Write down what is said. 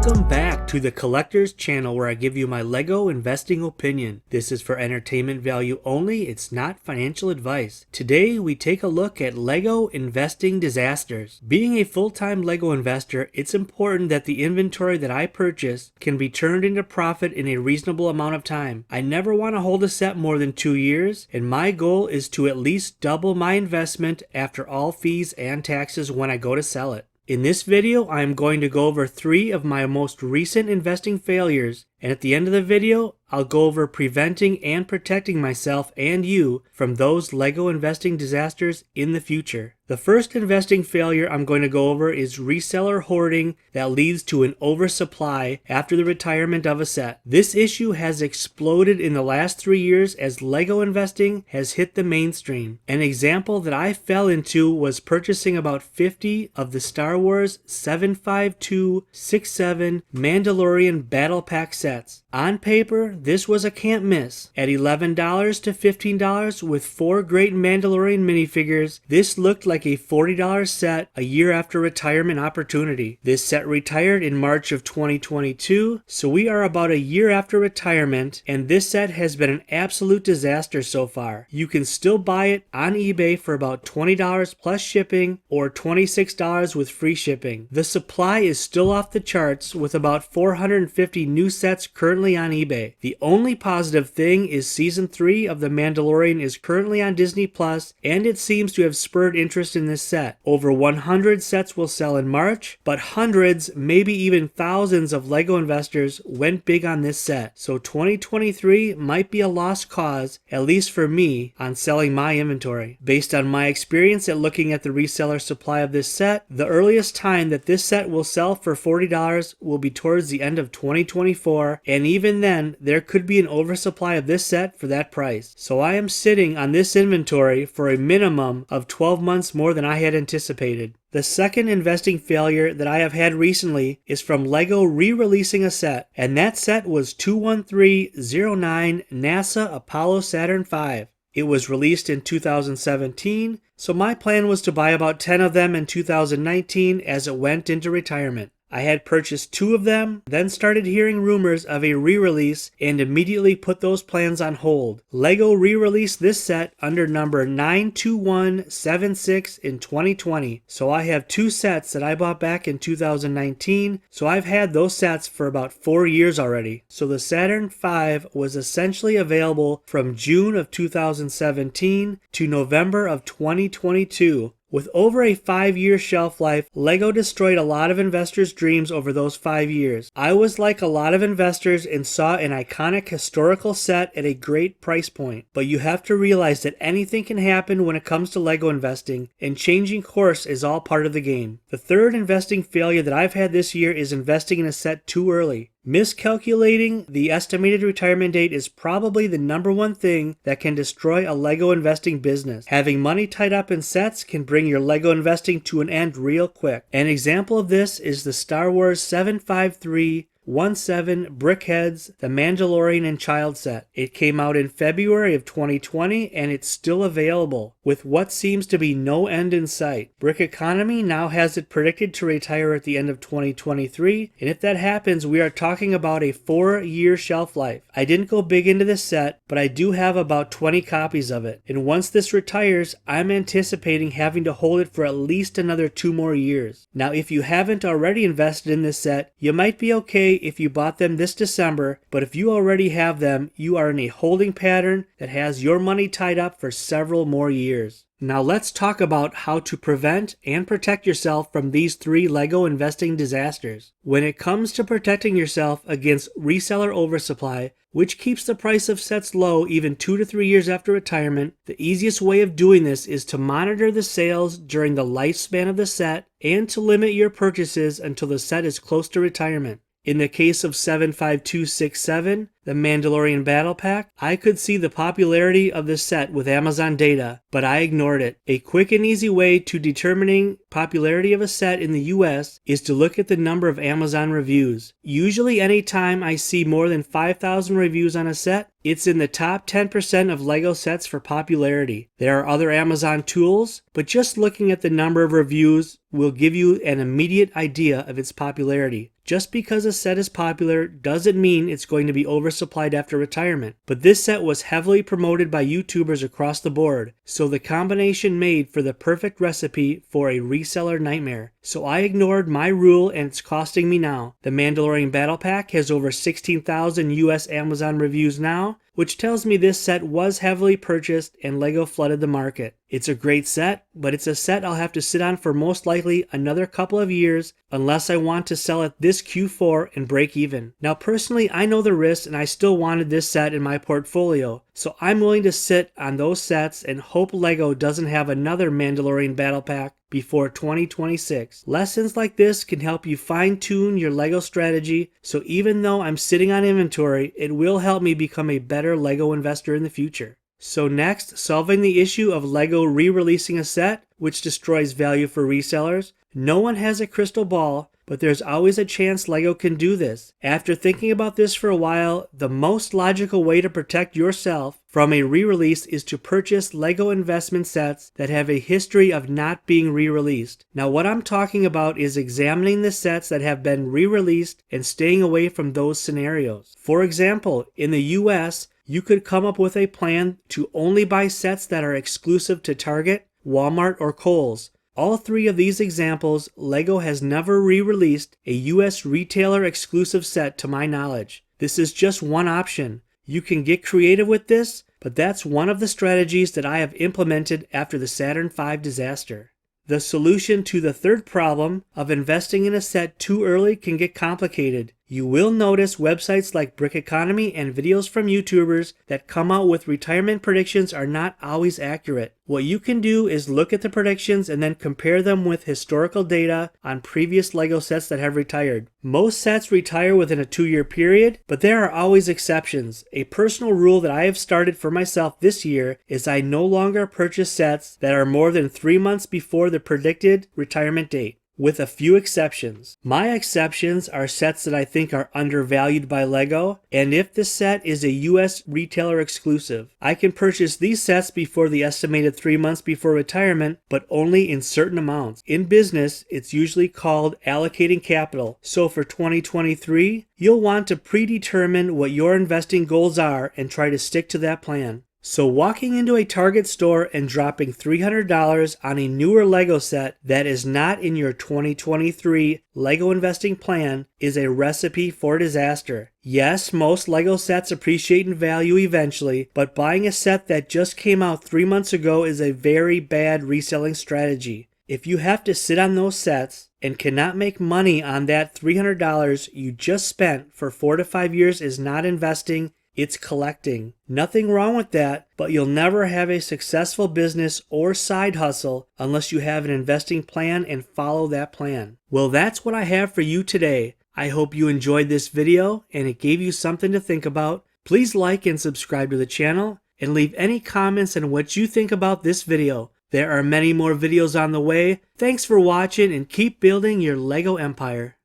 Welcome back to the Collector's Channel, where I give you my LEGO investing opinion. This is for entertainment value only, it's not financial advice. Today we take a look at LEGO investing disasters. Being a full-time LEGO investor, it's important that the inventory that I purchase can be turned into profit in a reasonable amount of time. I never want to hold a set more than 2 years, and my goal is to at least double my investment after all fees and taxes when I go to sell it. In this video, I am going to go over 3 of my most recent investing failures, and at the end of the video, I'll go over preventing and protecting myself and you from those LEGO investing disasters in the future. The first investing failure I'm going to go over is reseller hoarding that leads to an oversupply after the retirement of a set. This issue has exploded in the last 3 years as LEGO investing has hit the mainstream. An example that I fell into was purchasing about 50 of the Star Wars 75267 Mandalorian Battle Pack sets. On paper, this was a can't miss. At $11 to $15 with 4 great Mandalorian minifigures, this looked like a $40 set a year after retirement opportunity. This set retired in March of 2022, so we are about a year after retirement, and this set has been an absolute disaster so far. You can still buy it on eBay for about $20 plus shipping or $26 with free shipping. The supply is still off the charts with about 450 new sets currently on eBay. The only positive thing is Season 3 of The Mandalorian is currently on Disney Plus, and it seems to have spurred interest in this set. Over 100 sets will sell in March, but hundreds, maybe even thousands of LEGO investors went big on this set. So 2023 might be a lost cause, at least for me, on selling my inventory. Based on my experience at looking at the reseller supply of this set, the earliest time that this set will sell for $40 will be towards the end of 2024, and even then, there could be an oversupply of this set for that price. So I am sitting on this inventory for a minimum of 12 months more than I had anticipated. The second investing failure that I have had recently is from LEGO re-releasing a set, and that set was 21309 NASA Apollo Saturn V. It was released in 2017, so my plan was to buy about 10 of them in 2019 as it went into retirement. I had purchased 2 of them, then started hearing rumors of a re-release and immediately put those plans on hold. LEGO re-released this set under number 92176 in 2020, so I have 2 sets that I bought back in 2019, so I've had those sets for about 4 years already. So the Saturn V was essentially available from June of 2017 to November of 2022. With over a 5-year shelf life, LEGO destroyed a lot of investors' dreams over those 5 years. I was like a lot of investors and saw an iconic historical set at a great price point. But you have to realize that anything can happen when it comes to LEGO investing, and changing course is all part of the game. The third investing failure that I've had this year is investing in a set too early. Miscalculating the estimated retirement date is probably the #1 thing that can destroy a LEGO investing business. Having money tied up in sets can bring your LEGO investing to an end real quick. An example of this is the Star Wars 75317 Brickheads, The Mandalorian and Child set. It came out in February of 2020 and it's still available, with what seems to be no end in sight. Brick Economy now has it predicted to retire at the end of 2023, and if that happens, we are talking about a 4-year shelf life. I didn't go big into this set, but I do have about 20 copies of it, and once this retires, I'm anticipating having to hold it for at least another 2 more years. Now, if you haven't already invested in this set, you might be okay if you bought them this December, but if you already have them, you are in a holding pattern that has your money tied up for several more years. Now let's talk about how to prevent and protect yourself from these 3 LEGO investing disasters. When it comes to protecting yourself against reseller oversupply, which keeps the price of sets low even 2 to 3 years after retirement, the easiest way of doing this is to monitor the sales during the lifespan of the set and to limit your purchases until the set is close to retirement. In the case of 75267, the Mandalorian Battle Pack, I could see the popularity of this set with Amazon data, but I ignored it. A quick and easy way to determining popularity of a set in the US is to look at the number of Amazon reviews. Usually anytime I see more than 5,000 reviews on a set, it's in the top 10% of LEGO sets for popularity. There are other Amazon tools, but just looking at the number of reviews will give you an immediate idea of its popularity. Just because a set is popular doesn't mean it's going to be oversupplied after retirement. But this set was heavily promoted by YouTubers across the board, so the combination made for the perfect recipe for a reseller nightmare. So I ignored my rule and it's costing me now. The Mandalorian Battle Pack has over 16,000 US Amazon reviews now, which tells me this set was heavily purchased and LEGO flooded the market. It's a great set, but it's a set I'll have to sit on for most likely another couple of years unless I want to sell it this Q4 and break even. Now personally, I know the risks and I still wanted this set in my portfolio, so I'm willing to sit on those sets and hope LEGO doesn't have another Mandalorian Battle Pack before 2026. Lessons like this can help you fine-tune your LEGO strategy, so even though I'm sitting on inventory, it will help me become a better LEGO investor in the future. So next, solving the issue of LEGO re-releasing a set, which destroys value for resellers. No one has a crystal ball, but there's always a chance LEGO can do this. After thinking about this for a while, the most logical way to protect yourself from a re-release is to purchase LEGO investment sets that have a history of not being re-released. Now what I'm talking about is examining the sets that have been re-released and staying away from those scenarios. For example, in the US, you could come up with a plan to only buy sets that are exclusive to Target, Walmart, or Kohl's. All three of these examples, LEGO has never re-released a US retailer exclusive set to my knowledge. This is just one option. You can get creative with this, but that's one of the strategies that I have implemented after the Saturn V disaster. The solution to the third problem of investing in a set too early can get complicated. You will notice websites like Brick Economy and videos from YouTubers that come out with retirement predictions are not always accurate. What you can do is look at the predictions and then compare them with historical data on previous LEGO sets that have retired. Most sets retire within a 2-year period, but there are always exceptions. A personal rule that I have started for myself this year is I no longer purchase sets that are more than 3 months before the predicted retirement date, with a few exceptions. My exceptions are sets that I think are undervalued by LEGO, and if the set is a US retailer exclusive. I can purchase these sets before the estimated 3 months before retirement, but only in certain amounts. In business, it's usually called allocating capital. So for 2023, you'll want to predetermine what your investing goals are and try to stick to that plan. So walking into a Target store and dropping $300 on a newer LEGO set that is not in your 2023 LEGO investing plan is a recipe for disaster. Yes, most LEGO sets appreciate in value eventually, but buying a set that just came out 3 months ago is a very bad reselling strategy. If you have to sit on those sets and cannot make money on that $300 you just spent for 4 to 5 years is not investing, it's collecting. Nothing wrong with that, but you'll never have a successful business or side hustle unless you have an investing plan and follow that plan. Well, that's what I have for you today. I hope you enjoyed this video and it gave you something to think about. Please like and subscribe to the channel and leave any comments on what you think about this video. There are many more videos on the way. Thanks for watching and keep building your LEGO empire.